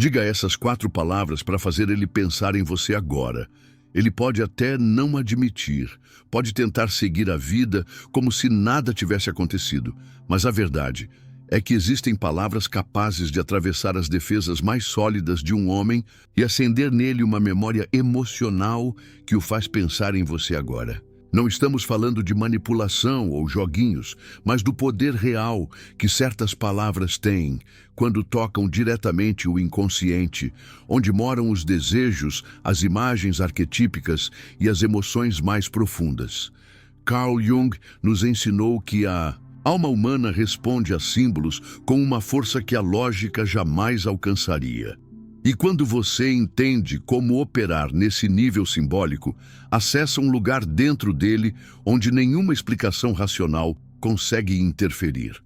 Diga essas 4 palavras para fazer ele pensar em você agora. Ele pode até não admitir, pode tentar seguir a vida como se nada tivesse acontecido, mas a verdade é que existem palavras capazes de atravessar as defesas mais sólidas de um homem e acender nele uma memória emocional que o faz pensar em você agora. Não estamos falando de manipulação ou joguinhos, mas do poder real que certas palavras têm quando tocam diretamente o inconsciente, onde moram os desejos, as imagens arquetípicas e as emoções mais profundas. Carl Jung nos ensinou que a alma humana responde a símbolos com uma força que a lógica jamais alcançaria. E quando você entende como operar nesse nível simbólico, acessa um lugar dentro dele onde nenhuma explicação racional consegue interferir.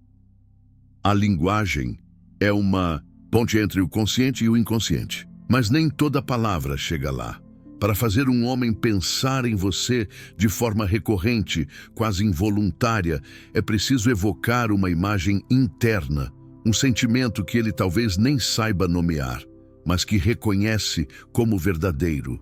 A linguagem é uma ponte entre o consciente e o inconsciente, mas nem toda palavra chega lá. Para fazer um homem pensar em você de forma recorrente, quase involuntária, é preciso evocar uma imagem interna, um sentimento que ele talvez nem saiba nomear, mas que reconhece como verdadeiro.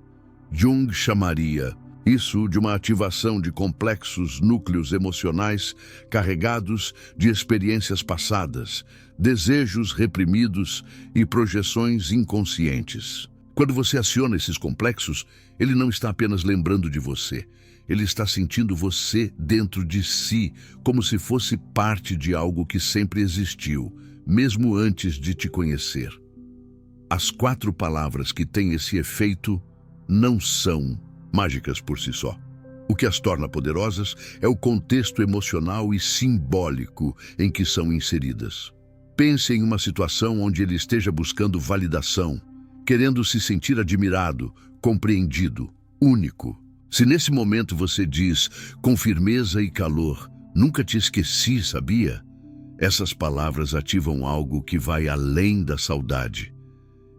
Jung chamaria isso de uma ativação de complexos núcleos emocionais carregados de experiências passadas, desejos reprimidos e projeções inconscientes. Quando você aciona esses complexos, ele não está apenas lembrando de você, ele está sentindo você dentro de si, como se fosse parte de algo que sempre existiu, mesmo antes de te conhecer. As 4 palavras que têm esse efeito não são mágicas por si só. O que as torna poderosas é o contexto emocional e simbólico em que são inseridas. Pense em uma situação onde ele esteja buscando validação, querendo se sentir admirado, compreendido, único. Se nesse momento você diz, com firmeza e calor, "Nunca te esqueci, sabia?" Essas palavras ativam algo que vai além da saudade.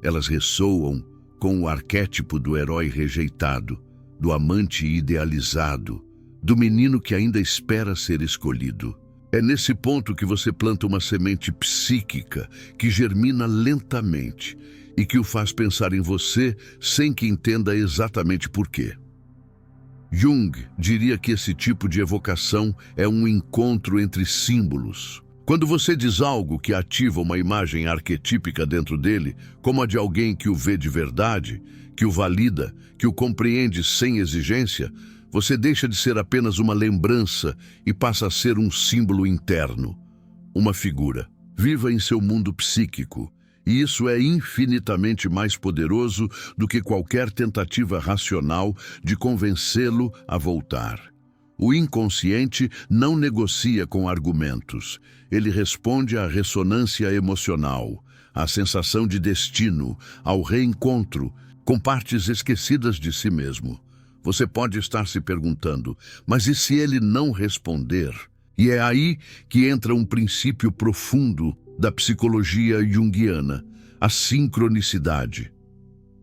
Elas ressoam com o arquétipo do herói rejeitado, do amante idealizado, do menino que ainda espera ser escolhido. É nesse ponto que você planta uma semente psíquica que germina lentamente e que o faz pensar em você sem que entenda exatamente por quê. Jung diria que esse tipo de evocação é um encontro entre símbolos. Quando você diz algo que ativa uma imagem arquetípica dentro dele, como a de alguém que o vê de verdade, que o valida, que o compreende sem exigência, você deixa de ser apenas uma lembrança e passa a ser um símbolo interno, uma figura. Viva em seu mundo psíquico, e isso é infinitamente mais poderoso do que qualquer tentativa racional de convencê-lo a voltar. O inconsciente não negocia com argumentos. Ele responde à ressonância emocional, à sensação de destino, ao reencontro, com partes esquecidas de si mesmo. Você pode estar se perguntando, mas e se ele não responder? E é aí que entra um princípio profundo da psicologia junguiana, a sincronicidade.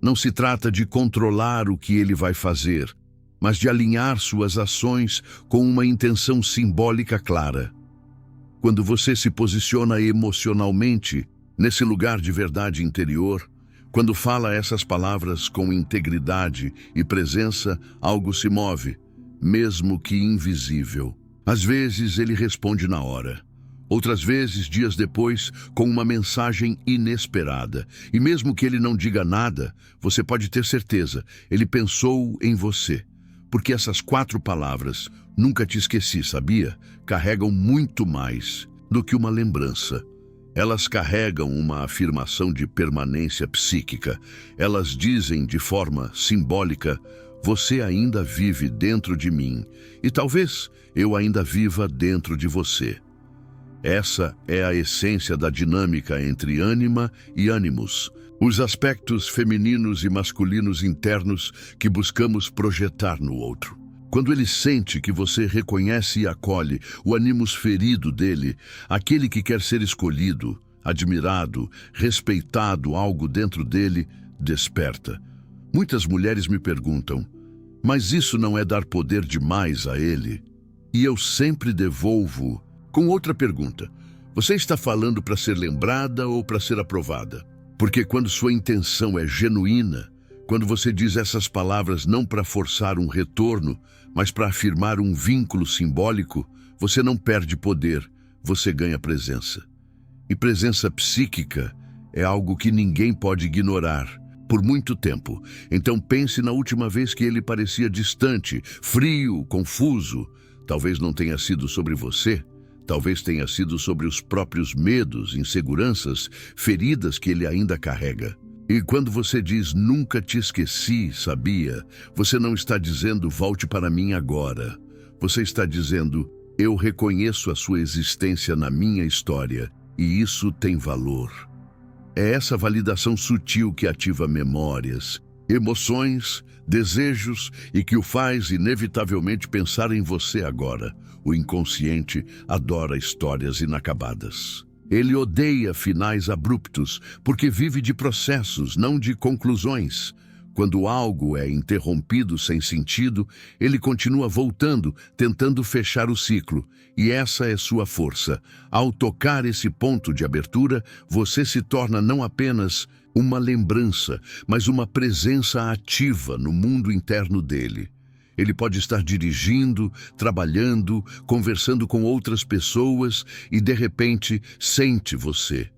Não se trata de controlar o que ele vai fazer, mas de alinhar suas ações com uma intenção simbólica clara. Quando você se posiciona emocionalmente nesse lugar de verdade interior, quando fala essas palavras com integridade e presença, algo se move, mesmo que invisível. Às vezes ele responde na hora, outras vezes dias depois com uma mensagem inesperada. E mesmo que ele não diga nada, você pode ter certeza, ele pensou em você. Porque essas 4 palavras, "Nunca te esqueci, sabia?", carregam muito mais do que uma lembrança. Elas carregam uma afirmação de permanência psíquica. Elas dizem de forma simbólica, "Você ainda vive dentro de mim, e talvez eu ainda viva dentro de você." Essa é a essência da dinâmica entre ânima e ânimos, os aspectos femininos e masculinos internos que buscamos projetar no outro. Quando ele sente que você reconhece e acolhe o ânimos ferido dele, aquele que quer ser escolhido, admirado, respeitado, algo dentro dele desperta. Muitas mulheres me perguntam, mas isso não é dar poder demais a ele? E eu sempre devolvo com outra pergunta. Você está falando para ser lembrada ou para ser aprovada? Porque quando sua intenção é genuína, quando você diz essas palavras não para forçar um retorno, mas para afirmar um vínculo simbólico, você não perde poder, você ganha presença. E presença psíquica é algo que ninguém pode ignorar por muito tempo. Então pense na última vez que ele parecia distante, frio, confuso. Talvez não tenha sido sobre você, talvez tenha sido sobre os próprios medos, inseguranças, feridas que ele ainda carrega. E quando você diz nunca te esqueci, sabia? Você não está dizendo volte para mim agora. Você está dizendo eu reconheço a sua existência na minha história e isso tem valor. É essa validação sutil que ativa memórias, emoções, desejos e que o faz inevitavelmente pensar em você agora. O inconsciente adora histórias inacabadas. Ele odeia finais abruptos, porque vive de processos, não de conclusões. Quando algo é interrompido sem sentido, ele continua voltando, tentando fechar o ciclo. E essa é sua força. Ao tocar esse ponto de abertura, você se torna não apenas uma lembrança, mas uma presença ativa no mundo interno dele. Ele pode estar dirigindo, trabalhando, conversando com outras pessoas e, de repente, sente você.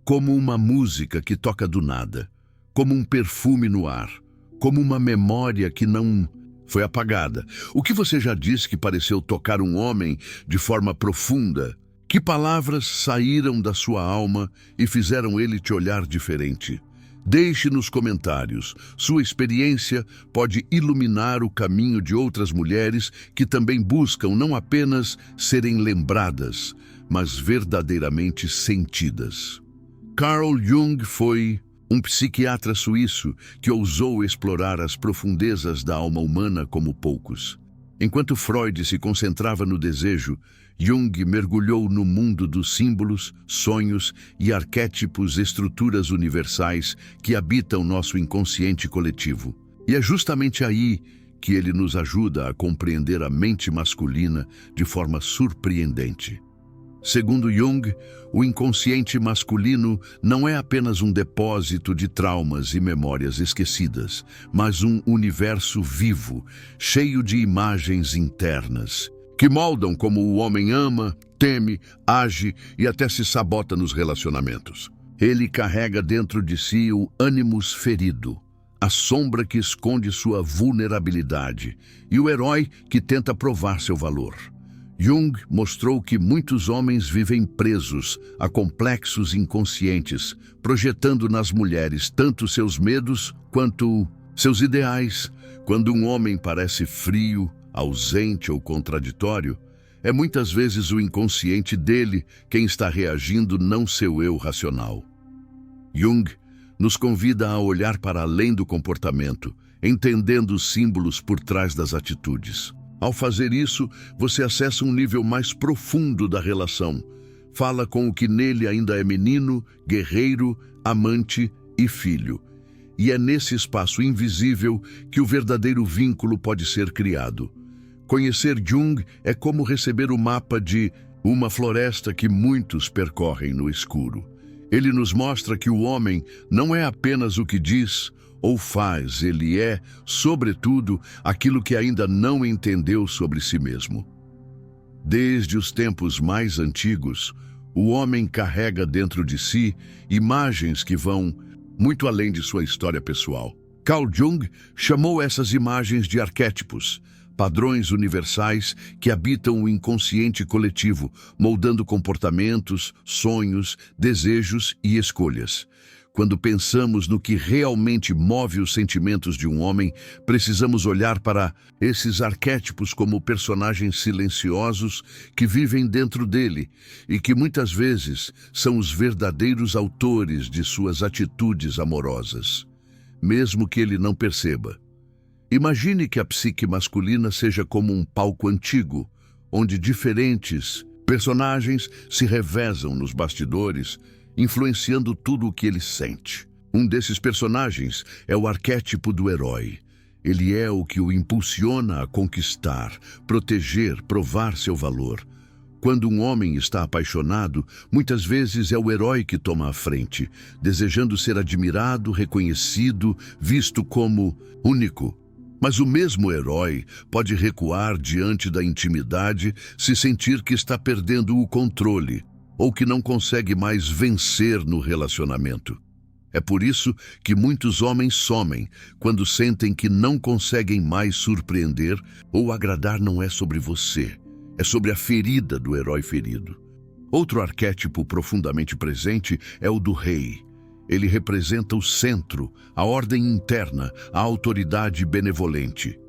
Como uma música que toca do nada, como um perfume no ar, como uma memória que não foi apagada. O que você já disse que pareceu tocar um homem de forma profunda? Que palavras saíram da sua alma e fizeram ele te olhar diferente? Deixe nos comentários. Sua experiência pode iluminar o caminho de outras mulheres que também buscam não apenas serem lembradas, mas verdadeiramente sentidas. Carl Jung foi um psiquiatra suíço que ousou explorar as profundezas da alma humana como poucos. Enquanto Freud se concentrava no desejo, Jung mergulhou no mundo dos símbolos, sonhos e arquétipos, estruturas universais que habitam nosso inconsciente coletivo. E é justamente aí que ele nos ajuda a compreender a mente masculina de forma surpreendente. Segundo Jung, o inconsciente masculino não é apenas um depósito de traumas e memórias esquecidas, mas um universo vivo, cheio de imagens internas, que moldam como o homem ama, teme, age e até se sabota nos relacionamentos. Ele carrega dentro de si o ânimos ferido, a sombra que esconde sua vulnerabilidade e o herói que tenta provar seu valor. Jung mostrou que muitos homens vivem presos a complexos inconscientes, projetando nas mulheres tanto seus medos quanto seus ideais. Quando um homem parece frio, ausente ou contraditório, é muitas vezes o inconsciente dele quem está reagindo, não seu eu racional. Jung nos convida a olhar para além do comportamento, entendendo os símbolos por trás das atitudes. Ao fazer isso, você acessa um nível mais profundo da relação. Fala com o que nele ainda é menino, guerreiro, amante e filho. E é nesse espaço invisível que o verdadeiro vínculo pode ser criado. Conhecer Jung é como receber o mapa de uma floresta que muitos percorrem no escuro. Ele nos mostra que o homem não é apenas o que diz ou faz, ele é, sobretudo, aquilo que ainda não entendeu sobre si mesmo. Desde os tempos mais antigos, o homem carrega dentro de si imagens que vão muito além de sua história pessoal. Carl Jung chamou essas imagens de arquétipos, padrões universais que habitam o inconsciente coletivo, moldando comportamentos, sonhos, desejos e escolhas. Quando pensamos no que realmente move os sentimentos de um homem, precisamos olhar para esses arquétipos como personagens silenciosos que vivem dentro dele e que muitas vezes são os verdadeiros autores de suas atitudes amorosas, mesmo que ele não perceba. Imagine que a psique masculina seja como um palco antigo, onde diferentes personagens se revezam nos bastidores, influenciando tudo o que ele sente. Um desses personagens é o arquétipo do herói. Ele é o que o impulsiona a conquistar, proteger, provar seu valor. Quando um homem está apaixonado, muitas vezes é o herói que toma a frente, desejando ser admirado, reconhecido, visto como único. Mas o mesmo herói pode recuar diante da intimidade se sentir que está perdendo o controle ou que não consegue mais vencer no relacionamento. É por isso que muitos homens somem quando sentem que não conseguem mais surpreender ou agradar. Não é sobre você, é sobre a ferida do herói ferido. Outro arquétipo profundamente presente é o do rei. Ele representa o centro, a ordem interna, a autoridade benevolente.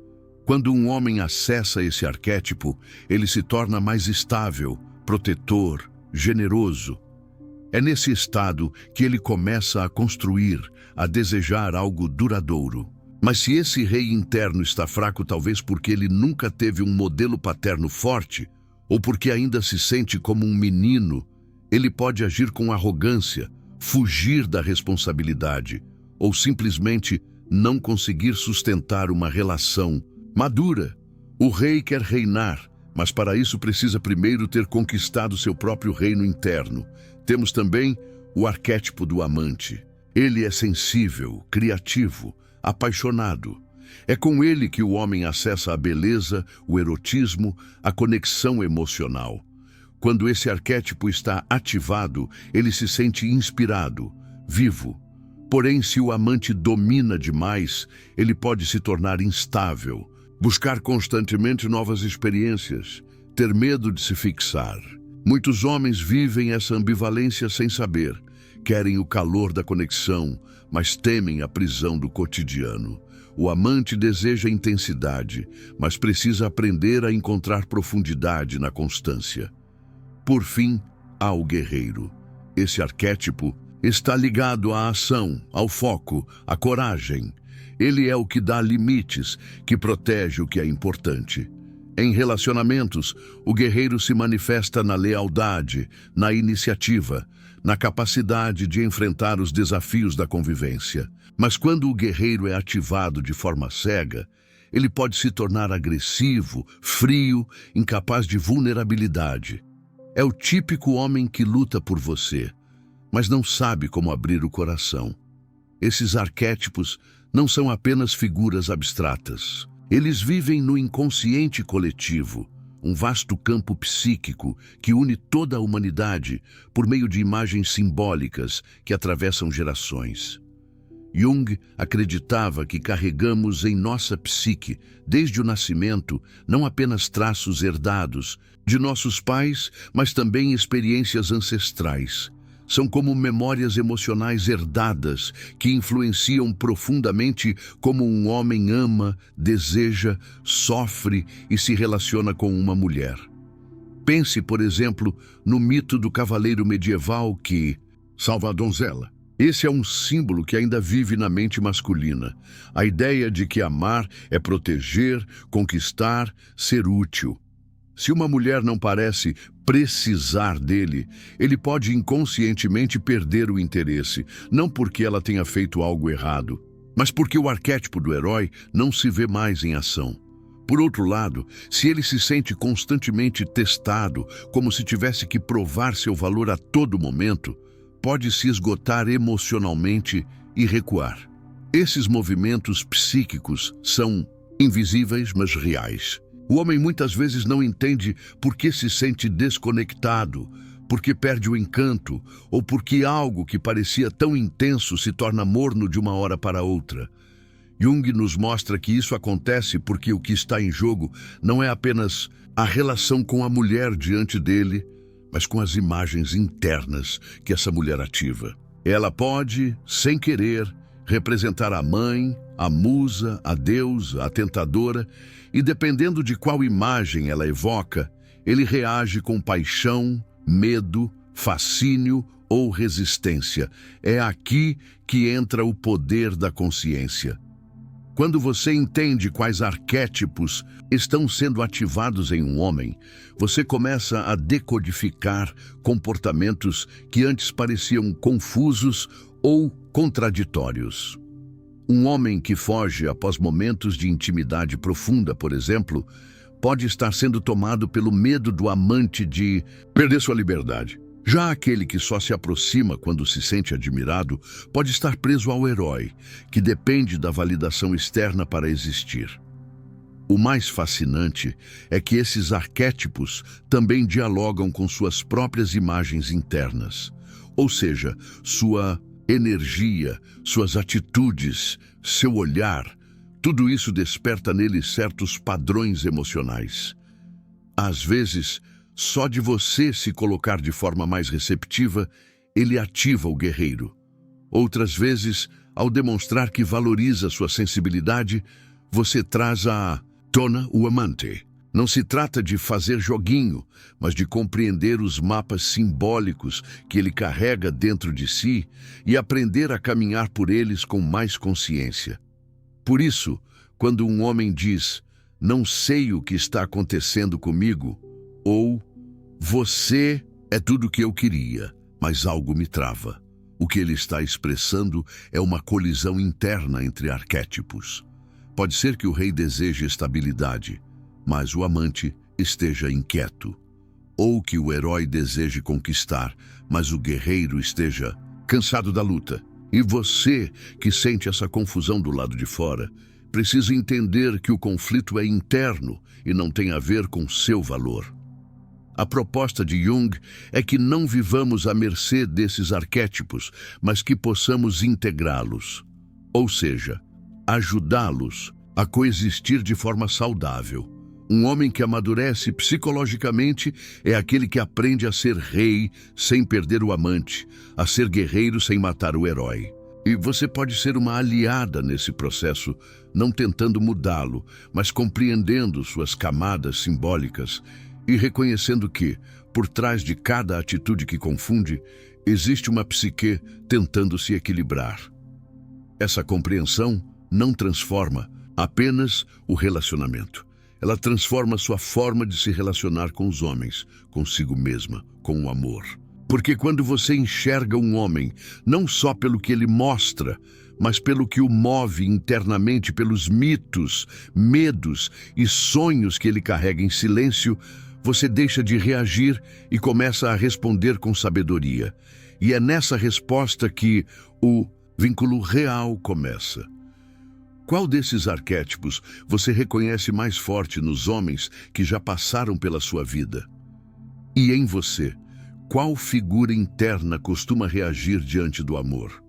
Quando um homem acessa esse arquétipo, ele se torna mais estável, protetor, generoso. É nesse estado que ele começa a construir, a desejar algo duradouro. Mas se esse rei interno está fraco, talvez porque ele nunca teve um modelo paterno forte, ou porque ainda se sente como um menino, ele pode agir com arrogância, fugir da responsabilidade, ou simplesmente não conseguir sustentar uma relação madura. O rei quer reinar, mas para isso precisa primeiro ter conquistado seu próprio reino interno. Temos também o arquétipo do amante. Ele é sensível, criativo, apaixonado. É com ele que o homem acessa a beleza, o erotismo, a conexão emocional. Quando esse arquétipo está ativado, ele se sente inspirado, vivo. Porém, se o amante domina demais, ele pode se tornar instável, buscar constantemente novas experiências, ter medo de se fixar. Muitos homens vivem essa ambivalência sem saber. Querem o calor da conexão, mas temem a prisão do cotidiano. O amante deseja intensidade, mas precisa aprender a encontrar profundidade na constância. Por fim, há o guerreiro. Esse arquétipo está ligado à ação, ao foco, à coragem. Ele é o que dá limites, que protege o que é importante. Em relacionamentos, o guerreiro se manifesta na lealdade, na iniciativa, na capacidade de enfrentar os desafios da convivência. Mas quando o guerreiro é ativado de forma cega, ele pode se tornar agressivo, frio, incapaz de vulnerabilidade. É o típico homem que luta por você, mas não sabe como abrir o coração. Esses arquétipos não são apenas figuras abstratas. Eles vivem no inconsciente coletivo, um vasto campo psíquico que une toda a humanidade por meio de imagens simbólicas que atravessam gerações. Jung acreditava que carregamos em nossa psique, desde o nascimento, não apenas traços herdados de nossos pais, mas também experiências ancestrais. São como memórias emocionais herdadas que influenciam profundamente como um homem ama, deseja, sofre e se relaciona com uma mulher. Pense, por exemplo, no mito do cavaleiro medieval que salva a donzela. Esse é um símbolo que ainda vive na mente masculina. A ideia de que amar é proteger, conquistar, ser útil. Se uma mulher não parece precisar dele, ele pode inconscientemente perder o interesse, não porque ela tenha feito algo errado, mas porque o arquétipo do herói não se vê mais em ação. Por outro lado, se ele se sente constantemente testado, como se tivesse que provar seu valor a todo momento, pode se esgotar emocionalmente e recuar. Esses movimentos psíquicos são invisíveis, mas reais. O homem muitas vezes não entende por que se sente desconectado, porque perde o encanto, ou porque algo que parecia tão intenso se torna morno de uma hora para outra. Jung nos mostra que isso acontece porque o que está em jogo não é apenas a relação com a mulher diante dele, mas com as imagens internas que essa mulher ativa. Ela pode, sem querer, representar a mãe, a musa, a deusa, a tentadora, e dependendo de qual imagem ela evoca, ele reage com paixão, medo, fascínio ou resistência. É aqui que entra o poder da consciência. Quando você entende quais arquétipos estão sendo ativados em um homem, você começa a decodificar comportamentos que antes pareciam confusos ou contraditórios. Um homem que foge após momentos de intimidade profunda, por exemplo, pode estar sendo tomado pelo medo do amante de perder sua liberdade. Já aquele que só se aproxima quando se sente admirado pode estar preso ao herói, que depende da validação externa para existir. O mais fascinante é que esses arquétipos também dialogam com suas próprias imagens internas, ou seja, sua energia, suas atitudes, seu olhar. Tudo isso desperta nele certos padrões emocionais. Às vezes, só de você se colocar de forma mais receptiva, ele ativa o guerreiro. Outras vezes, ao demonstrar que valoriza sua sensibilidade, você traz à tona o amante. Não se trata de fazer joguinho, mas de compreender os mapas simbólicos que ele carrega dentro de si e aprender a caminhar por eles com mais consciência. Por isso, quando um homem diz, "Não sei o que está acontecendo comigo", ou "Você é tudo o que eu queria, mas algo me trava", o que ele está expressando é uma colisão interna entre arquétipos. Pode ser que o rei deseje estabilidade, mas o amante esteja inquieto. Ou que o herói deseje conquistar, mas o guerreiro esteja cansado da luta. E você, que sente essa confusão do lado de fora, precisa entender que o conflito é interno e não tem a ver com seu valor. A proposta de Jung é que não vivamos à mercê desses arquétipos, mas que possamos integrá-los, ou seja, ajudá-los a coexistir de forma saudável. Um homem que amadurece psicologicamente é aquele que aprende a ser rei sem perder o amante, a ser guerreiro sem matar o herói. E você pode ser uma aliada nesse processo, não tentando mudá-lo, mas compreendendo suas camadas simbólicas e reconhecendo que, por trás de cada atitude que confunde, existe uma psique tentando se equilibrar. Essa compreensão não transforma apenas o relacionamento. Ela transforma sua forma de se relacionar com os homens, consigo mesma, com o amor. Porque quando você enxerga um homem, não só pelo que ele mostra, mas pelo que o move internamente, pelos mitos, medos e sonhos que ele carrega em silêncio, você deixa de reagir e começa a responder com sabedoria. E é nessa resposta que o vínculo real começa. Qual desses arquétipos você reconhece mais forte nos homens que já passaram pela sua vida? E em você, qual figura interna costuma reagir diante do amor?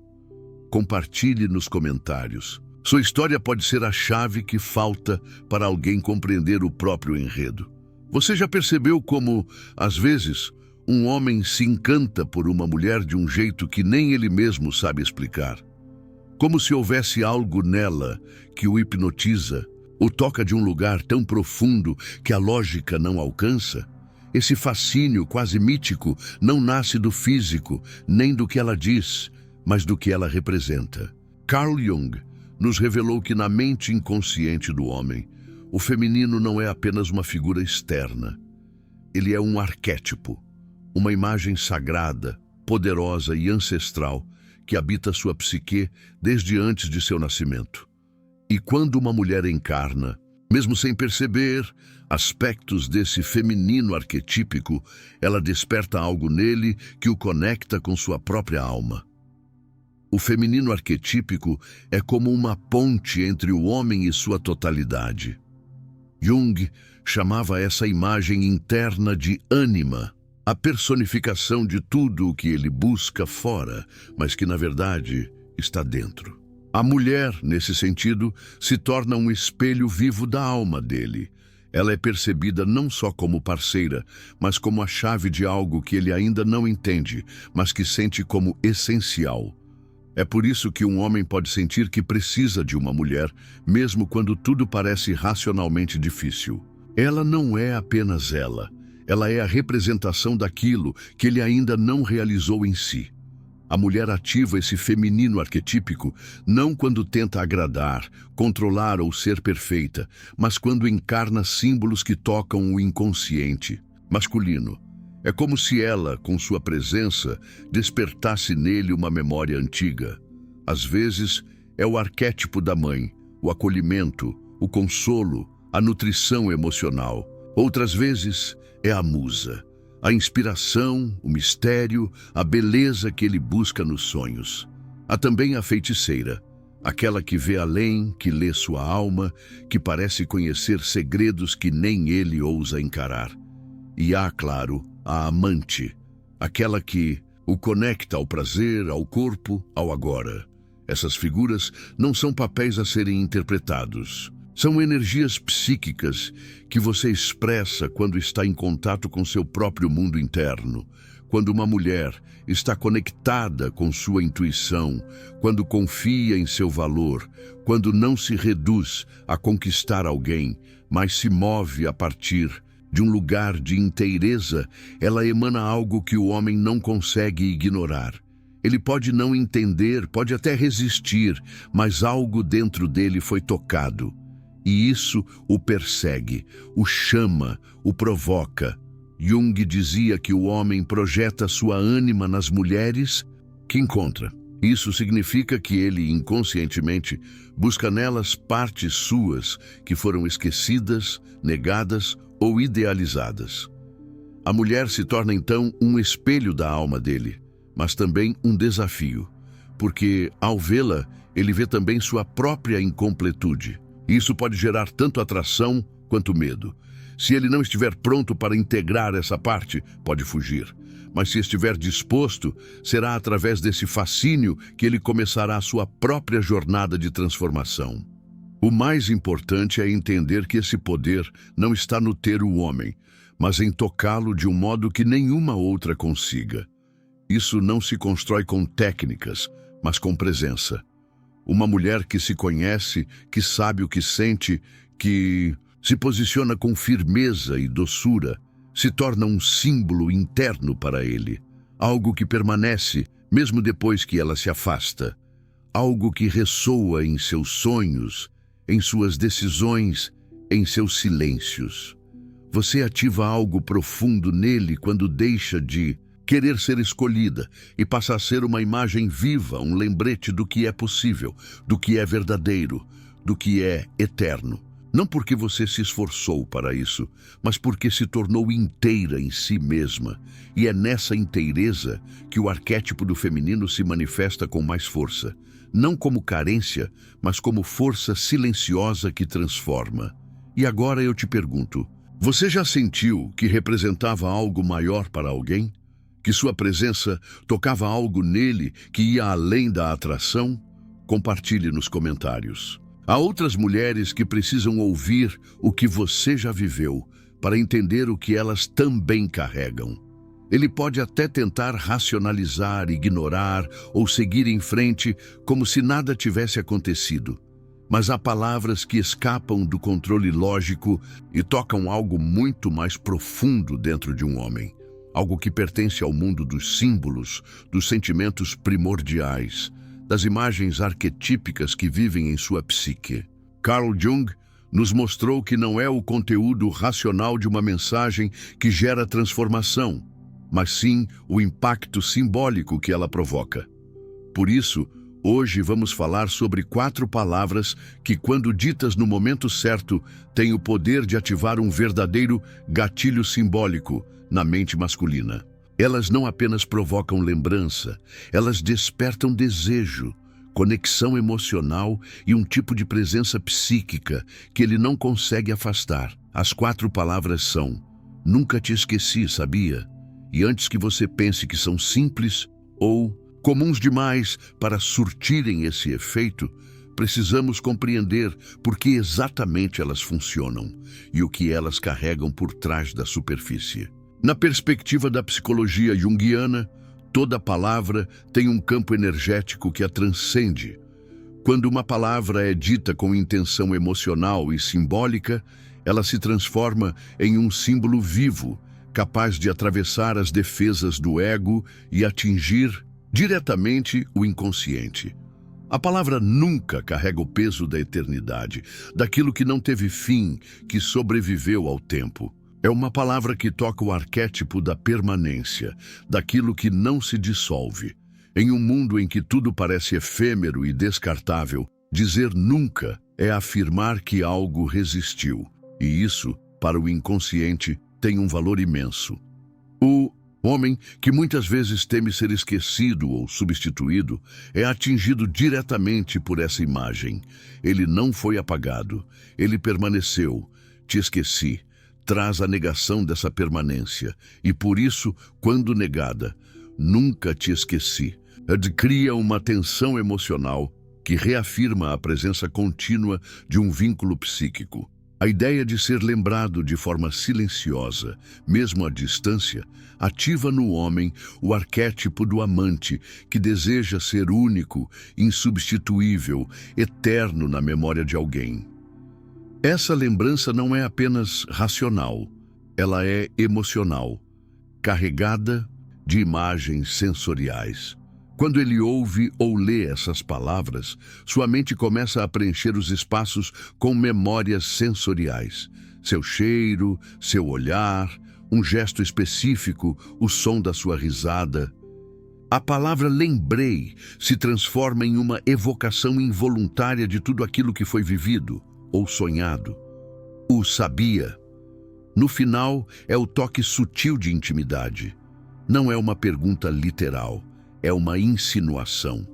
Compartilhe nos comentários. Sua história pode ser a chave que falta para alguém compreender o próprio enredo. Você já percebeu como, às vezes, um homem se encanta por uma mulher de um jeito que nem ele mesmo sabe explicar? Como se houvesse algo nela que o hipnotiza, o toca de um lugar tão profundo que a lógica não alcança? Esse fascínio quase mítico não nasce do físico, nem do que ela diz, mas do que ela representa. Carl Jung nos revelou que na mente inconsciente do homem, o feminino não é apenas uma figura externa. Ele é um arquétipo, uma imagem sagrada, poderosa e ancestral que habita sua psique desde antes de seu nascimento. E quando uma mulher encarna, mesmo sem perceber, aspectos desse feminino arquetípico, ela desperta algo nele que o conecta com sua própria alma. O feminino arquetípico é como uma ponte entre o homem e sua totalidade. Jung chamava essa imagem interna de ânima, a personificação de tudo o que ele busca fora, mas que na verdade está dentro. A mulher, nesse sentido, se torna um espelho vivo da alma dele. Ela é percebida não só como parceira, mas como a chave de algo que ele ainda não entende, mas que sente como essencial. É por isso que um homem pode sentir que precisa de uma mulher, mesmo quando tudo parece racionalmente difícil. Ela não é apenas ela. Ela é a representação daquilo que ele ainda não realizou em si. A mulher ativa esse feminino arquetípico não quando tenta agradar, controlar ou ser perfeita, mas quando encarna símbolos que tocam o inconsciente. Masculino. É como se ela, com sua presença, despertasse nele uma memória antiga. Às vezes, é o arquétipo da mãe, o acolhimento, o consolo, a nutrição emocional. Outras vezes é a musa, a inspiração, o mistério, a beleza que ele busca nos sonhos. Há também a feiticeira, aquela que vê além, que lê sua alma, que parece conhecer segredos que nem ele ousa encarar. E há, claro, a amante, aquela que o conecta ao prazer, ao corpo, ao agora. Essas figuras não são papéis a serem interpretados. São energias psíquicas que você expressa quando está em contato com seu próprio mundo interno. Quando uma mulher está conectada com sua intuição, quando confia em seu valor, quando não se reduz a conquistar alguém, mas se move a partir de um lugar de inteireza, ela emana algo que o homem não consegue ignorar. Ele pode não entender, pode até resistir, mas algo dentro dele foi tocado. E isso o persegue, o chama, o provoca. Jung dizia que o homem projeta sua ânima nas mulheres que encontra. Isso significa que ele, inconscientemente, busca nelas partes suas que foram esquecidas, negadas ou idealizadas. A mulher se torna então um espelho da alma dele, mas também um desafio, porque, ao vê-la, ele vê também sua própria incompletude. Isso pode gerar tanto atração quanto medo. Se ele não estiver pronto para integrar essa parte, pode fugir. Mas se estiver disposto, será através desse fascínio que ele começará a sua própria jornada de transformação. O mais importante é entender que esse poder não está no ter o homem, mas em tocá-lo de um modo que nenhuma outra consiga. Isso não se constrói com técnicas, mas com presença. Uma mulher que se conhece, que sabe o que sente, que se posiciona com firmeza e doçura, se torna um símbolo interno para ele, algo que permanece mesmo depois que ela se afasta, algo que ressoa em seus sonhos, em suas decisões, em seus silêncios. Você ativa algo profundo nele quando deixa de querer ser escolhida e passa a ser uma imagem viva, um lembrete do que é possível, do que é verdadeiro, do que é eterno. Não porque você se esforçou para isso, mas porque se tornou inteira em si mesma. E é nessa inteireza que o arquétipo do feminino se manifesta com mais força. Não como carência, mas como força silenciosa que transforma. E agora eu te pergunto, você já sentiu que representava algo maior para alguém? Que sua presença tocava algo nele que ia além da atração? Compartilhe nos comentários. Há outras mulheres que precisam ouvir o que você já viveu para entender o que elas também carregam. Ele pode até tentar racionalizar, ignorar ou seguir em frente como se nada tivesse acontecido. Mas há palavras que escapam do controle lógico e tocam algo muito mais profundo dentro de um homem. Algo que pertence ao mundo dos símbolos, dos sentimentos primordiais, das imagens arquetípicas que vivem em sua psique. Carl Jung nos mostrou que não é o conteúdo racional de uma mensagem que gera transformação, mas sim o impacto simbólico que ela provoca. Por isso, hoje vamos falar sobre 4 palavras que, quando ditas no momento certo, têm o poder de ativar um verdadeiro gatilho simbólico na mente masculina. Elas não apenas provocam lembrança, elas despertam desejo, conexão emocional e um tipo de presença psíquica que ele não consegue afastar. As 4 palavras são: nunca te esqueci, sabia? E antes que você pense que são simples ou comuns demais para surtirem esse efeito, precisamos compreender por que exatamente elas funcionam e o que elas carregam por trás da superfície. Na perspectiva da psicologia junguiana, toda palavra tem um campo energético que a transcende. Quando uma palavra é dita com intenção emocional e simbólica, ela se transforma em um símbolo vivo, capaz de atravessar as defesas do ego e atingir diretamente o inconsciente. A palavra nunca carrega o peso da eternidade, daquilo que não teve fim, que sobreviveu ao tempo. É uma palavra que toca o arquétipo da permanência, daquilo que não se dissolve. Em um mundo em que tudo parece efêmero e descartável, dizer nunca é afirmar que algo resistiu, E isso, para o inconsciente, tem um valor imenso. O homem, que muitas vezes teme ser esquecido ou substituído, é atingido diretamente por essa imagem. Ele não foi apagado, ele permaneceu. Te esqueci. Traz a negação dessa permanência, e por isso, quando negada, nunca te esqueci. Cria uma tensão emocional que reafirma a presença contínua de um vínculo psíquico. A ideia de ser lembrado de forma silenciosa, mesmo à distância, ativa no homem o arquétipo do amante que deseja ser único, insubstituível, eterno na memória de alguém. Essa lembrança não é apenas racional, ela é emocional, carregada de imagens sensoriais. Quando ele ouve ou lê essas palavras, sua mente começa a preencher os espaços com memórias sensoriais. Seu cheiro, seu olhar, um gesto específico, o som da sua risada. A palavra lembrei se transforma em uma evocação involuntária de tudo aquilo que foi vivido ou sonhado. O sabia. No final, é o toque sutil de intimidade. Não é uma pergunta literal, é uma insinuação.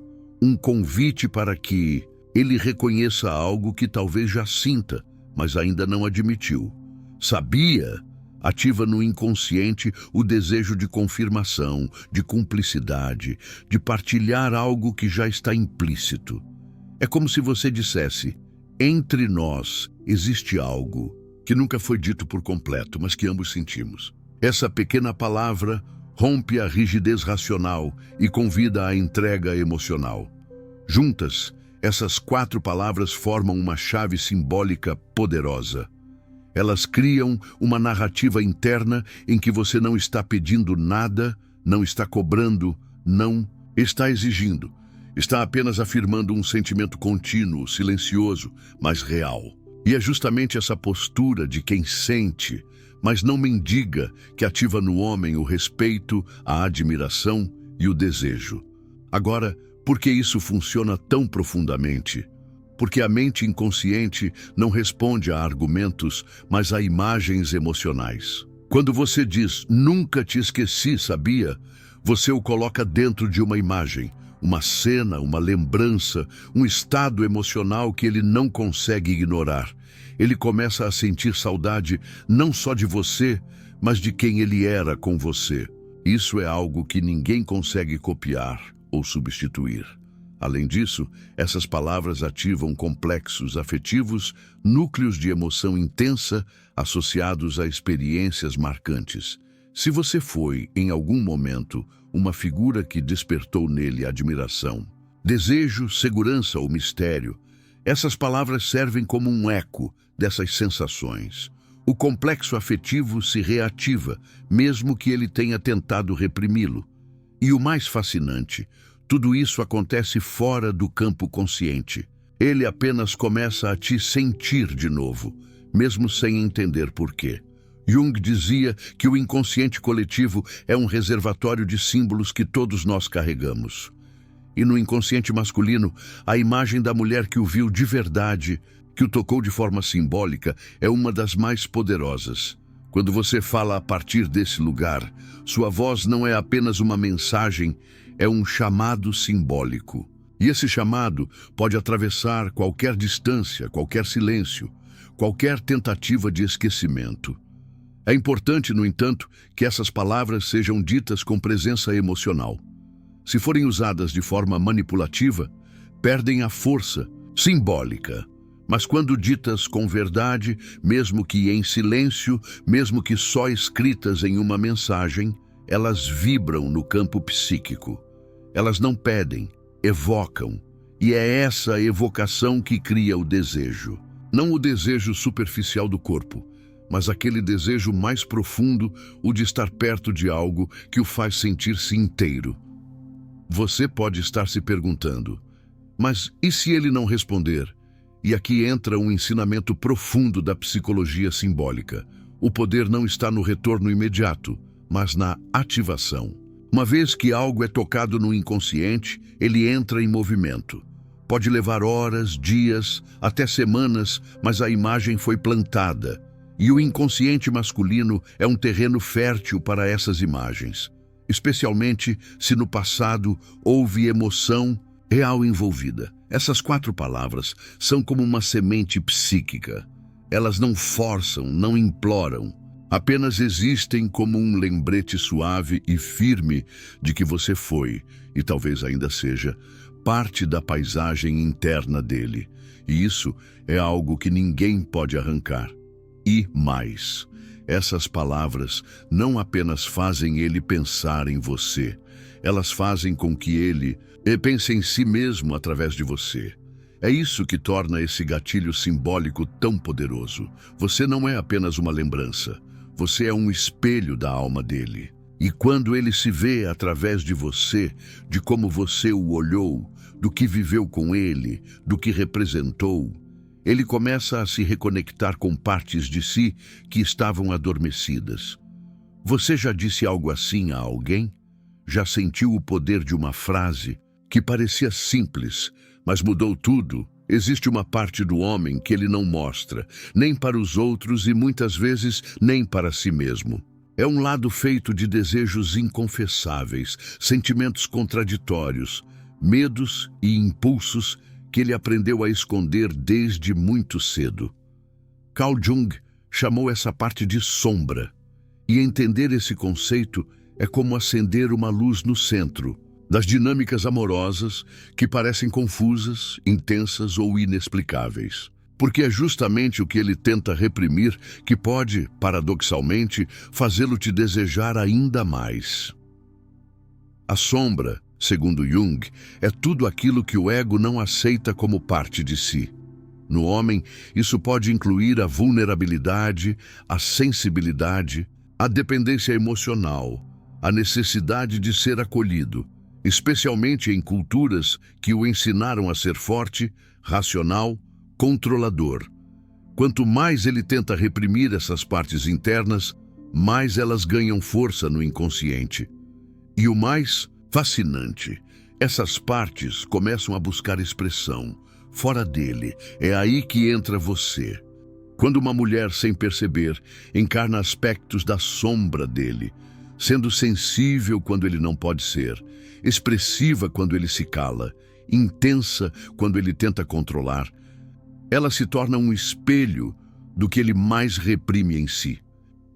Um convite para que ele reconheça algo que talvez já sinta, mas ainda não admitiu. Sabia ativa no inconsciente o desejo de confirmação, de cumplicidade, de partilhar algo que já está implícito. É como se você dissesse: entre nós existe algo que nunca foi dito por completo, mas que ambos sentimos. Essa pequena palavra rompe a rigidez racional e convida à entrega emocional. Juntas, essas 4 palavras formam uma chave simbólica poderosa. Elas criam uma narrativa interna em que você não está pedindo nada, não está cobrando, não está exigindo. Está apenas afirmando um sentimento contínuo, silencioso, mas real. E é justamente essa postura de quem sente, mas não mendiga, que ativa no homem o respeito, a admiração e o desejo. Agora, por que isso funciona tão profundamente? Porque a mente inconsciente não responde a argumentos, mas a imagens emocionais. Quando você diz, nunca te esqueci, sabia? Você o coloca dentro de uma imagem, uma cena, uma lembrança, um estado emocional que ele não consegue ignorar. Ele começa a sentir saudade não só de você, mas de quem ele era com você. Isso é algo que ninguém consegue copiar ou substituir. Além disso, essas palavras ativam complexos afetivos, núcleos de emoção intensa associados a experiências marcantes. Se você foi, em algum momento, uma figura que despertou nele admiração, desejo, segurança ou mistério, essas palavras servem como um eco dessas sensações. O complexo afetivo se reativa, mesmo que ele tenha tentado reprimi-lo. E o mais fascinante, tudo isso acontece fora do campo consciente. Ele apenas começa a te sentir de novo, mesmo sem entender por quê. Jung dizia que o inconsciente coletivo é um reservatório de símbolos que todos nós carregamos. E no inconsciente masculino, a imagem da mulher que o viu de verdade, que o tocou de forma simbólica, é uma das mais poderosas. Quando você fala a partir desse lugar, sua voz não é apenas uma mensagem, é um chamado simbólico. E esse chamado pode atravessar qualquer distância, qualquer silêncio, qualquer tentativa de esquecimento. É importante, no entanto, que essas palavras sejam ditas com presença emocional. Se forem usadas de forma manipulativa, perdem a força simbólica. Mas quando ditas com verdade, mesmo que em silêncio, mesmo que só escritas em uma mensagem, elas vibram no campo psíquico. Elas não pedem, evocam. E é essa evocação que cria o desejo. Não o desejo superficial do corpo, mas aquele desejo mais profundo, o de estar perto de algo que o faz sentir-se inteiro. Você pode estar se perguntando, mas e se ele não responder? E aqui entra um ensinamento profundo da psicologia simbólica. O poder não está no retorno imediato, mas na ativação. Uma vez que algo é tocado no inconsciente, ele entra em movimento. Pode levar horas, dias, até semanas, mas a imagem foi plantada. E o inconsciente masculino é um terreno fértil para essas imagens, especialmente se no passado houve emoção real envolvida. Essas 4 palavras são como uma semente psíquica. Elas não forçam, não imploram, apenas existem como um lembrete suave e firme de que você foi, e talvez ainda seja, parte da paisagem interna dele. E isso é algo que ninguém pode arrancar. E mais, essas palavras não apenas fazem ele pensar em você, elas fazem com que ele pense em si mesmo através de você. É isso que torna esse gatilho simbólico tão poderoso. Você não é apenas uma lembrança, você é um espelho da alma dele. E quando ele se vê através de você, de como você o olhou, do que viveu com ele, do que representou, ele começa a se reconectar com partes de si que estavam adormecidas. Você já disse algo assim a alguém? Já sentiu o poder de uma frase que parecia simples, mas mudou tudo? Existe uma parte do homem que ele não mostra, nem para os outros e muitas vezes nem para si mesmo. É um lado feito de desejos inconfessáveis, sentimentos contraditórios, medos e impulsos que ele aprendeu a esconder desde muito cedo. Carl Jung chamou essa parte de sombra, e entender esse conceito é como acender uma luz no centro das dinâmicas amorosas que parecem confusas, intensas ou inexplicáveis. Porque é justamente o que ele tenta reprimir que pode, paradoxalmente, fazê-lo te desejar ainda mais. A sombra, segundo Jung, é tudo aquilo que o ego não aceita como parte de si. No homem, isso pode incluir a vulnerabilidade, a sensibilidade, a dependência emocional, a necessidade de ser acolhido, especialmente em culturas que o ensinaram a ser forte, racional, controlador. Quanto mais ele tenta reprimir essas partes internas, mais elas ganham força no inconsciente. E o mais fascinante, essas partes começam a buscar expressão fora dele. É aí que entra você. Quando uma mulher, sem perceber, encarna aspectos da sombra dele, sendo sensível quando ele não pode ser, expressiva quando ele se cala, intensa quando ele tenta controlar, ela se torna um espelho do que ele mais reprime em si.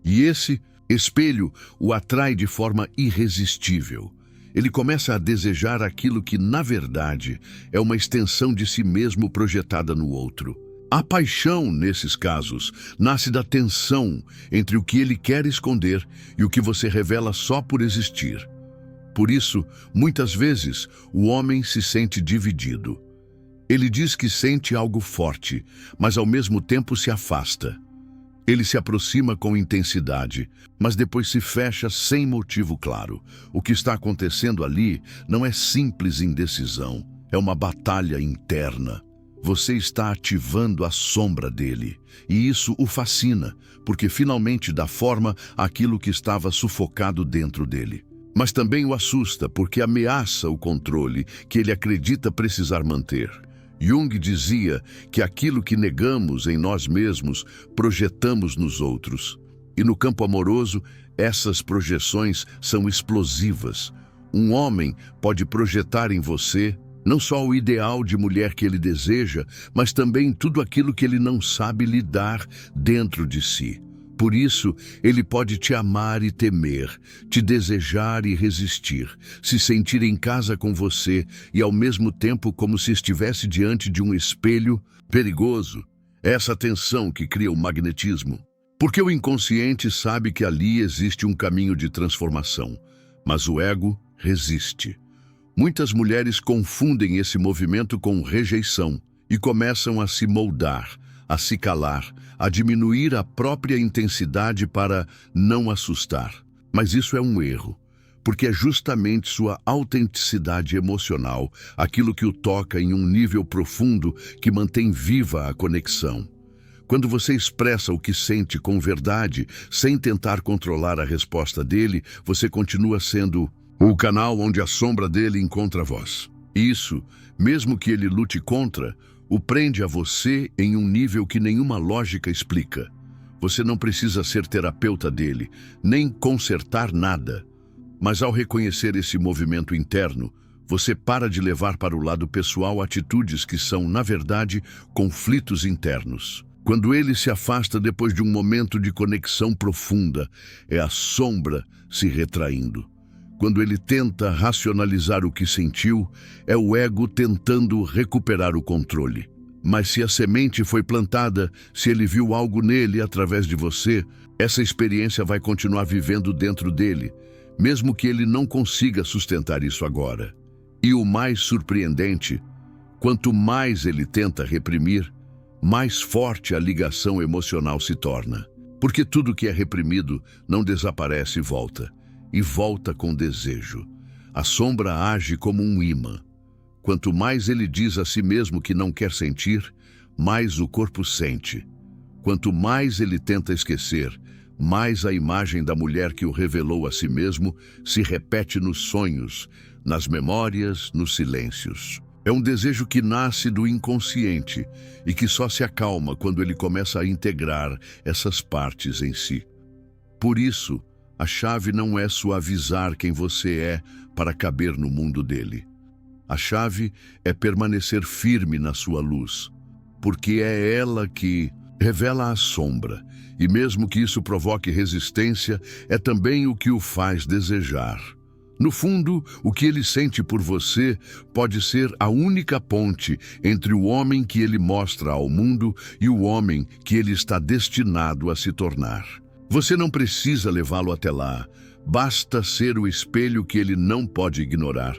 E esse espelho o atrai de forma irresistível. Ele começa a desejar aquilo que, na verdade, é uma extensão de si mesmo projetada no outro. A paixão, nesses casos, nasce da tensão entre o que ele quer esconder e o que você revela só por existir. Por isso, muitas vezes, o homem se sente dividido. Ele diz que sente algo forte, mas ao mesmo tempo se afasta. Ele se aproxima com intensidade, mas depois se fecha sem motivo claro. O que está acontecendo ali não é simples indecisão, é uma batalha interna. Você está ativando a sombra dele, e isso o fascina, porque finalmente dá forma àquilo que estava sufocado dentro dele. Mas também o assusta, porque ameaça o controle que ele acredita precisar manter. Jung dizia que aquilo que negamos em nós mesmos, projetamos nos outros. E no campo amoroso, essas projeções são explosivas. Um homem pode projetar em você não só o ideal de mulher que ele deseja, mas também tudo aquilo que ele não sabe lidar dentro de si. Por isso, ele pode te amar e temer, te desejar e resistir, se sentir em casa com você e ao mesmo tempo como se estivesse diante de um espelho perigoso. É essa tensão que cria o magnetismo. Porque o inconsciente sabe que ali existe um caminho de transformação, mas o ego resiste. Muitas mulheres confundem esse movimento com rejeição e começam a se moldar, a se calar, a diminuir a própria intensidade para não assustar. Mas isso é um erro, porque é justamente sua autenticidade emocional, aquilo que o toca em um nível profundo, que mantém viva a conexão. Quando você expressa o que sente com verdade, sem tentar controlar a resposta dele, você continua sendo o canal onde a sombra dele encontra a voz. Isso, mesmo que ele lute contra, o prende a você em um nível que nenhuma lógica explica. Você não precisa ser terapeuta dele, nem consertar nada. Mas ao reconhecer esse movimento interno, você para de levar para o lado pessoal atitudes que são, na verdade, conflitos internos. Quando ele se afasta depois de um momento de conexão profunda, é a sombra se retraindo. Quando ele tenta racionalizar o que sentiu, é o ego tentando recuperar o controle. Mas se a semente foi plantada, se ele viu algo nele através de você, essa experiência vai continuar vivendo dentro dele, mesmo que ele não consiga sustentar isso agora. E o mais surpreendente, quanto mais ele tenta reprimir, mais forte a ligação emocional se torna. Porque tudo que é reprimido não desaparece e volta com desejo. A sombra age como um imã. Quanto mais ele diz a si mesmo que não quer sentir, mais o corpo sente. Quanto mais ele tenta esquecer, mais a imagem da mulher que o revelou a si mesmo se repete nos sonhos, nas memórias, nos silêncios. É um desejo que nasce do inconsciente e que só se acalma quando ele começa a integrar essas partes em si. Por isso, a chave não é suavizar quem você é para caber no mundo dele. A chave é permanecer firme na sua luz, porque é ela que revela a sombra, e mesmo que isso provoque resistência, é também o que o faz desejar. No fundo, o que ele sente por você pode ser a única ponte entre o homem que ele mostra ao mundo e o homem que ele está destinado a se tornar. Você não precisa levá-lo até lá, basta ser o espelho que ele não pode ignorar.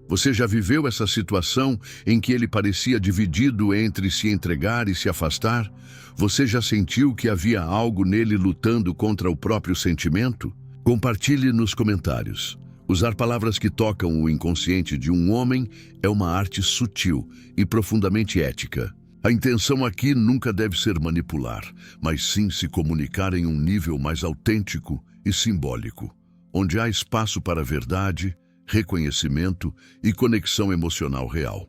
Você já viveu essa situação em que ele parecia dividido entre se entregar e se afastar? Você já sentiu que havia algo nele lutando contra o próprio sentimento? Compartilhe nos comentários. Usar palavras que tocam o inconsciente de um homem é uma arte sutil e profundamente ética. A intenção aqui nunca deve ser manipular, mas sim se comunicar em um nível mais autêntico e simbólico, onde há espaço para verdade, reconhecimento e conexão emocional real.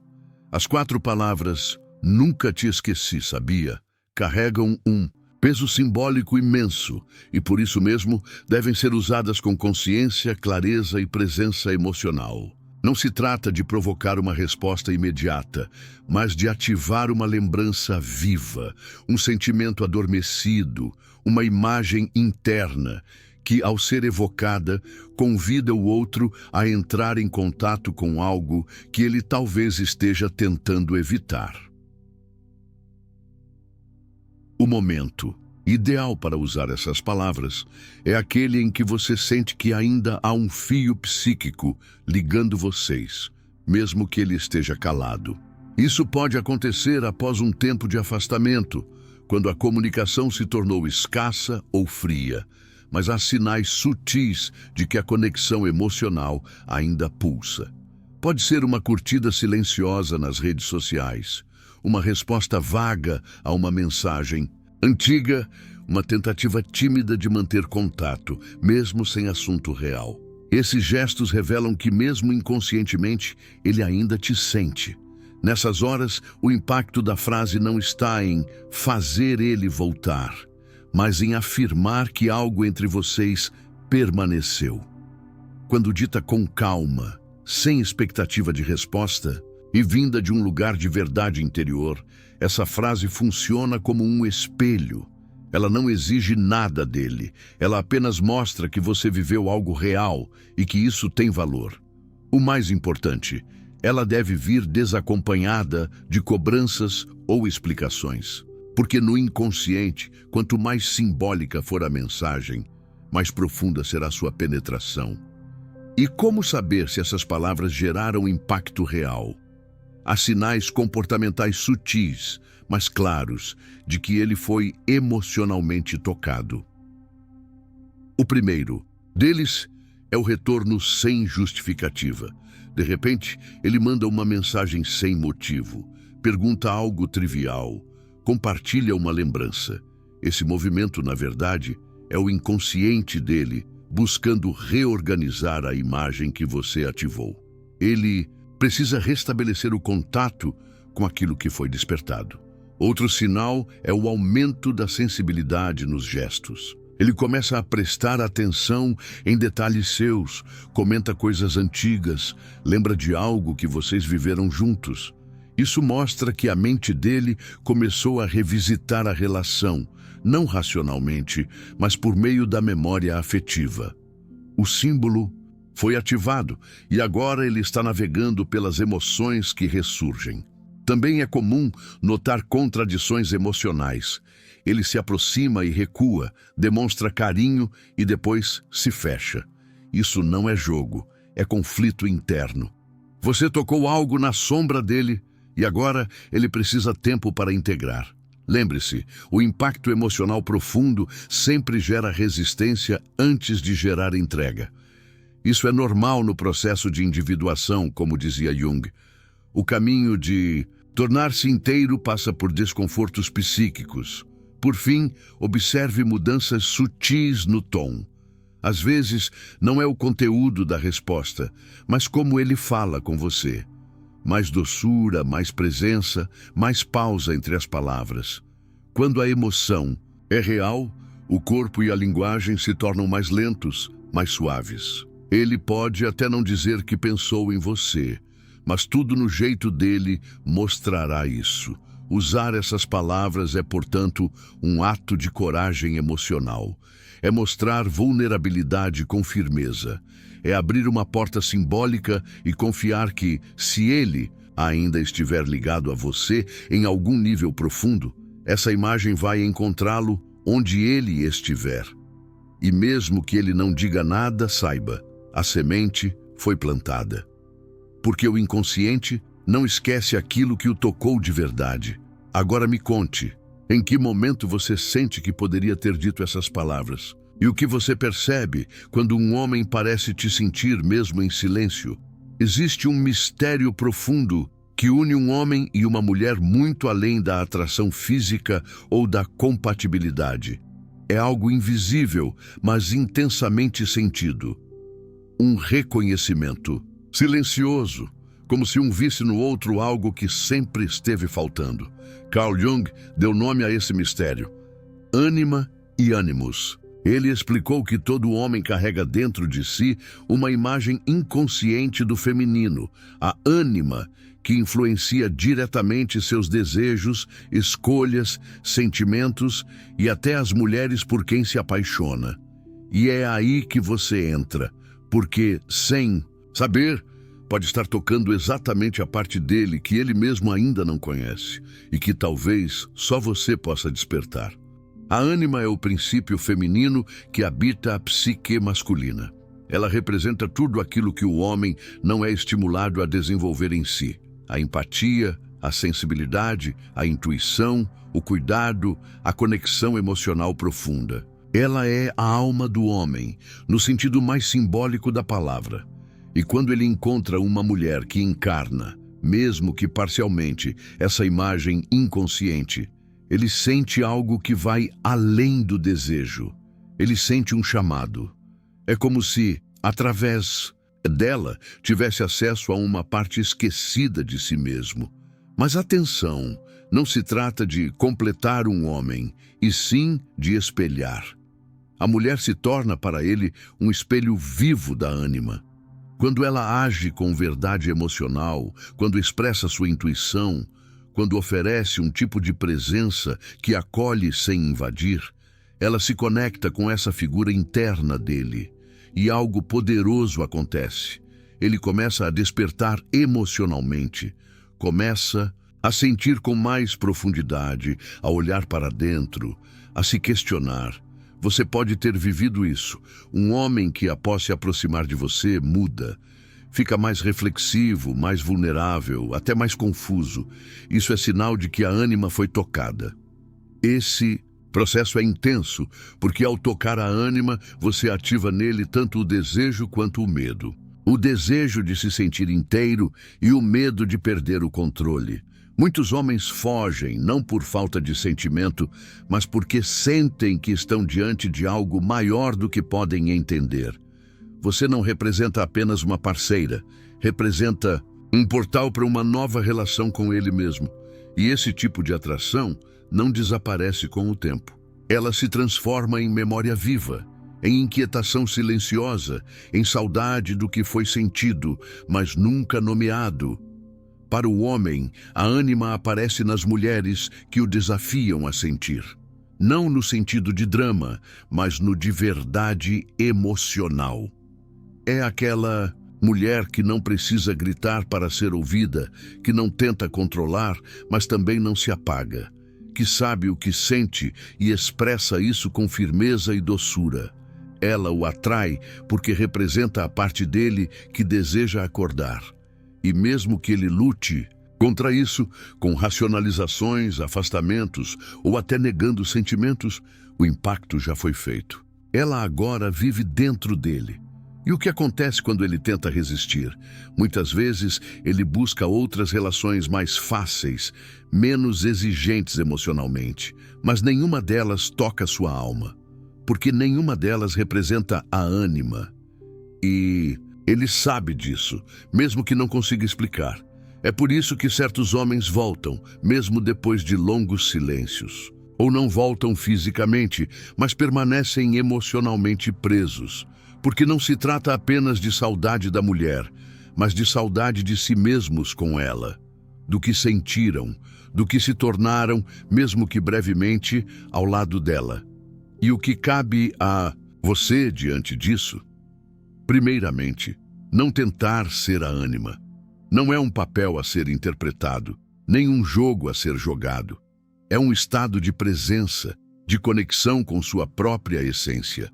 As 4 palavras "nunca te esqueci, sabia?" carregam um peso simbólico imenso e por isso mesmo devem ser usadas com consciência, clareza e presença emocional. Não se trata de provocar uma resposta imediata, mas de ativar uma lembrança viva, um sentimento adormecido, uma imagem interna que, ao ser evocada, convida o outro a entrar em contato com algo que ele talvez esteja tentando evitar. O momento ideal para usar essas palavras é aquele em que você sente que ainda há um fio psíquico ligando vocês, mesmo que ele esteja calado. Isso pode acontecer após um tempo de afastamento, quando a comunicação se tornou escassa ou fria, mas há sinais sutis de que a conexão emocional ainda pulsa. Pode ser uma curtida silenciosa nas redes sociais, uma resposta vaga a uma mensagem antiga, uma tentativa tímida de manter contato, mesmo sem assunto real. Esses gestos revelam que, mesmo inconscientemente, ele ainda te sente. Nessas horas, o impacto da frase não está em fazer ele voltar, mas em afirmar que algo entre vocês permaneceu. Quando dita com calma, sem expectativa de resposta, e vinda de um lugar de verdade interior, essa frase funciona como um espelho. Ela não exige nada dele, ela apenas mostra que você viveu algo real e que isso tem valor. O mais importante, ela deve vir desacompanhada de cobranças ou explicações. Porque no inconsciente, quanto mais simbólica for a mensagem, mais profunda será sua penetração. E como saber se essas palavras geraram impacto real? Há sinais comportamentais sutis, mas claros, de que ele foi emocionalmente tocado. O primeiro deles é o retorno sem justificativa. De repente, ele manda uma mensagem sem motivo, pergunta algo trivial, compartilha uma lembrança. Esse movimento, na verdade, é o inconsciente dele buscando reorganizar a imagem que você ativou. Ele precisa restabelecer o contato com aquilo que foi despertado. Outro sinal é o aumento da sensibilidade nos gestos. Ele começa a prestar atenção em detalhes seus, comenta coisas antigas, lembra de algo que vocês viveram juntos. Isso mostra que a mente dele começou a revisitar a relação, não racionalmente, mas por meio da memória afetiva. O símbolo foi ativado e agora ele está navegando pelas emoções que ressurgem. Também é comum notar contradições emocionais. Ele se aproxima e recua, demonstra carinho e depois se fecha. Isso não é jogo, é conflito interno. Você tocou algo na sombra dele e agora ele precisa tempo para integrar. Lembre-se, o impacto emocional profundo sempre gera resistência antes de gerar entrega. Isso é normal no processo de individuação, como dizia Jung. O caminho de tornar-se inteiro passa por desconfortos psíquicos. Por fim, observe mudanças sutis no tom. Às vezes, não é o conteúdo da resposta, mas como ele fala com você. Mais doçura, mais presença, mais pausa entre as palavras. Quando a emoção é real, o corpo e a linguagem se tornam mais lentos, mais suaves. Ele pode até não dizer que pensou em você, mas tudo no jeito dele mostrará isso. Usar essas palavras é, portanto, um ato de coragem emocional. É mostrar vulnerabilidade com firmeza. É abrir uma porta simbólica e confiar que, se ele ainda estiver ligado a você em algum nível profundo, essa imagem vai encontrá-lo onde ele estiver. E mesmo que ele não diga nada, saiba, a semente foi plantada. Porque o inconsciente não esquece aquilo que o tocou de verdade. Agora me conte, em que momento você sente que poderia ter dito essas palavras? E o que você percebe quando um homem parece te sentir mesmo em silêncio? Existe um mistério profundo que une um homem e uma mulher muito além da atração física ou da compatibilidade. É algo invisível, mas intensamente sentido. Um reconhecimento silencioso, como se um visse no outro algo que sempre esteve faltando. Carl Jung deu nome a esse mistério: ânima e ânimos. Ele explicou que todo homem carrega dentro de si uma imagem inconsciente do feminino, a ânima, que influencia diretamente seus desejos, escolhas, sentimentos e até as mulheres por quem se apaixona. E é aí que você entra, porque, sem saber, pode estar tocando exatamente a parte dele que ele mesmo ainda não conhece e que talvez só você possa despertar. A ânima é o princípio feminino que habita a psique masculina. Ela representa tudo aquilo que o homem não é estimulado a desenvolver em si: a empatia, a sensibilidade, a intuição, o cuidado, a conexão emocional profunda. Ela é a alma do homem, no sentido mais simbólico da palavra. E quando ele encontra uma mulher que encarna, mesmo que parcialmente, essa imagem inconsciente, ele sente algo que vai além do desejo. Ele sente um chamado. É como se, através dela, tivesse acesso a uma parte esquecida de si mesmo. Mas atenção, não se trata de completar um homem, e sim de espelhar. A mulher se torna para ele um espelho vivo da ânima. Quando ela age com verdade emocional, quando expressa sua intuição, quando oferece um tipo de presença que acolhe sem invadir, ela se conecta com essa figura interna dele. E algo poderoso acontece. Ele começa a despertar emocionalmente, começa a sentir com mais profundidade, a olhar para dentro, a se questionar. Você pode ter vivido isso. Um homem que, após se aproximar de você, muda. Fica mais reflexivo, mais vulnerável, até mais confuso. Isso é sinal de que a ânima foi tocada. Esse processo é intenso, porque ao tocar a ânima, você ativa nele tanto o desejo quanto o medo. O desejo de se sentir inteiro e o medo de perder o controle. Muitos homens fogem, não por falta de sentimento, mas porque sentem que estão diante de algo maior do que podem entender. Você não representa apenas uma parceira, representa um portal para uma nova relação com ele mesmo. E esse tipo de atração não desaparece com o tempo. Ela se transforma em memória viva, em inquietação silenciosa, em saudade do que foi sentido, mas nunca nomeado. Para o homem, a ânima aparece nas mulheres que o desafiam a sentir. Não no sentido de drama, mas no de verdade emocional. É aquela mulher que não precisa gritar para ser ouvida, que não tenta controlar, mas também não se apaga, que sabe o que sente e expressa isso com firmeza e doçura. Ela o atrai porque representa a parte dele que deseja acordar. E mesmo que ele lute contra isso, com racionalizações, afastamentos ou até negando sentimentos, o impacto já foi feito. Ela agora vive dentro dele. E o que acontece quando ele tenta resistir? Muitas vezes ele busca outras relações mais fáceis, menos exigentes emocionalmente, mas nenhuma delas toca sua alma, porque nenhuma delas representa a ânima. E ele sabe disso, mesmo que não consiga explicar. É por isso que certos homens voltam, mesmo depois de longos silêncios. Ou não voltam fisicamente, mas permanecem emocionalmente presos. Porque não se trata apenas de saudade da mulher, mas de saudade de si mesmos com ela, do que sentiram, do que se tornaram, mesmo que brevemente, ao lado dela. E o que cabe a você diante disso? Primeiramente, não tentar ser a ânima. Não é um papel a ser interpretado, nem um jogo a ser jogado. É um estado de presença, de conexão com sua própria essência.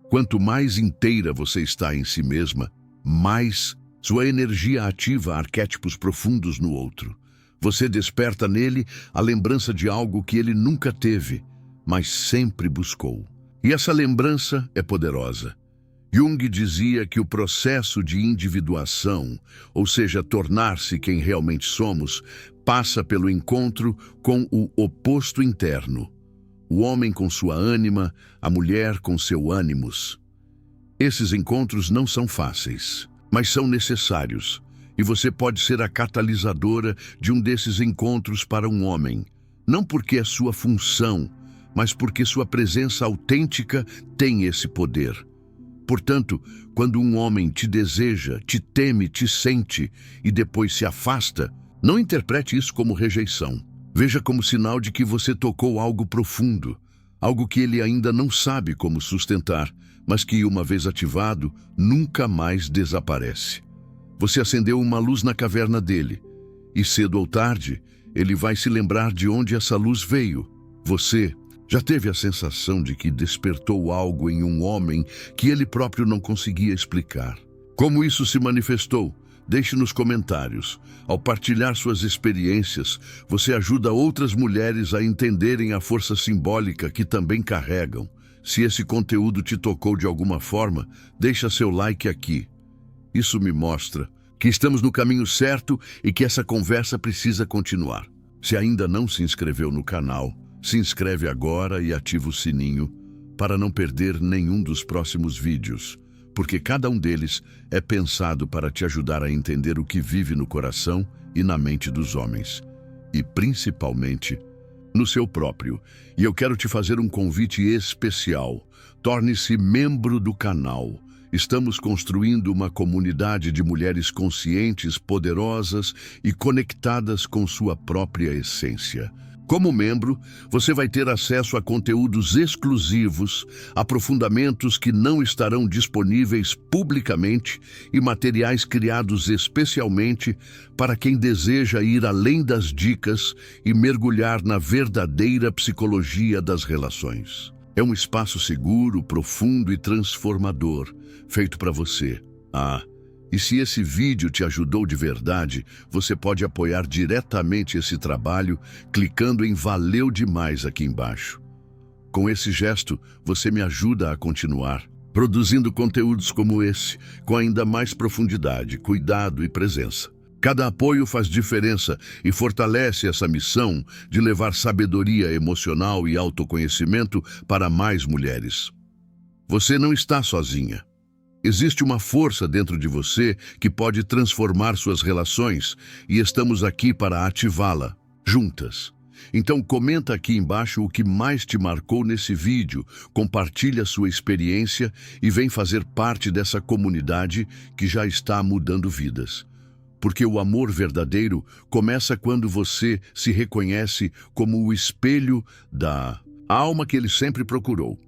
Quanto mais inteira você está em si mesma, mais sua energia ativa arquétipos profundos no outro. Você desperta nele a lembrança de algo que ele nunca teve, mas sempre buscou. E essa lembrança é poderosa. Jung dizia que o processo de individuação, ou seja, tornar-se quem realmente somos, passa pelo encontro com o oposto interno. O homem com sua ânima, a mulher com seu ânimos. Esses encontros não são fáceis, mas são necessários. E você pode ser a catalisadora de um desses encontros para um homem. Não porque é sua função, mas porque sua presença autêntica tem esse poder. Portanto, quando um homem te deseja, te teme, te sente e depois se afasta, não interprete isso como rejeição. Veja como sinal de que você tocou algo profundo, algo que ele ainda não sabe como sustentar, mas que, uma vez ativado, nunca mais desaparece. Você acendeu uma luz na caverna dele, e cedo ou tarde, ele vai se lembrar de onde essa luz veio. Você já teve a sensação de que despertou algo em um homem que ele próprio não conseguia explicar? Como isso se manifestou? Deixe nos comentários. Ao partilhar suas experiências, você ajuda outras mulheres a entenderem a força simbólica que também carregam. Se esse conteúdo te tocou de alguma forma, deixa seu like aqui. Isso me mostra que estamos no caminho certo e que essa conversa precisa continuar. Se ainda não se inscreveu no canal, se inscreve agora e ativa o sininho para não perder nenhum dos próximos vídeos, porque cada um deles é pensado para te ajudar a entender o que vive no coração e na mente dos homens, e principalmente no seu próprio. E eu quero te fazer um convite especial. Torne-se membro do canal. Estamos construindo uma comunidade de mulheres conscientes, poderosas e conectadas com sua própria essência. Como membro, você vai ter acesso a conteúdos exclusivos, aprofundamentos que não estarão disponíveis publicamente e materiais criados especialmente para quem deseja ir além das dicas e mergulhar na verdadeira psicologia das relações. É um espaço seguro, profundo e transformador, feito para você. E se esse vídeo te ajudou de verdade, você pode apoiar diretamente esse trabalho clicando em Valeu Demais aqui embaixo. Com esse gesto, você me ajuda a continuar produzindo conteúdos como esse, com ainda mais profundidade, cuidado e presença. Cada apoio faz diferença e fortalece essa missão de levar sabedoria emocional e autoconhecimento para mais mulheres. Você não está sozinha. Existe uma força dentro de você que pode transformar suas relações e estamos aqui para ativá-la. juntas. Então comenta aqui embaixo o que mais te marcou nesse vídeo, compartilha a sua experiência e vem fazer parte dessa comunidade que já está mudando vidas. Porque o amor verdadeiro começa quando você se reconhece como o espelho da alma que ele sempre procurou.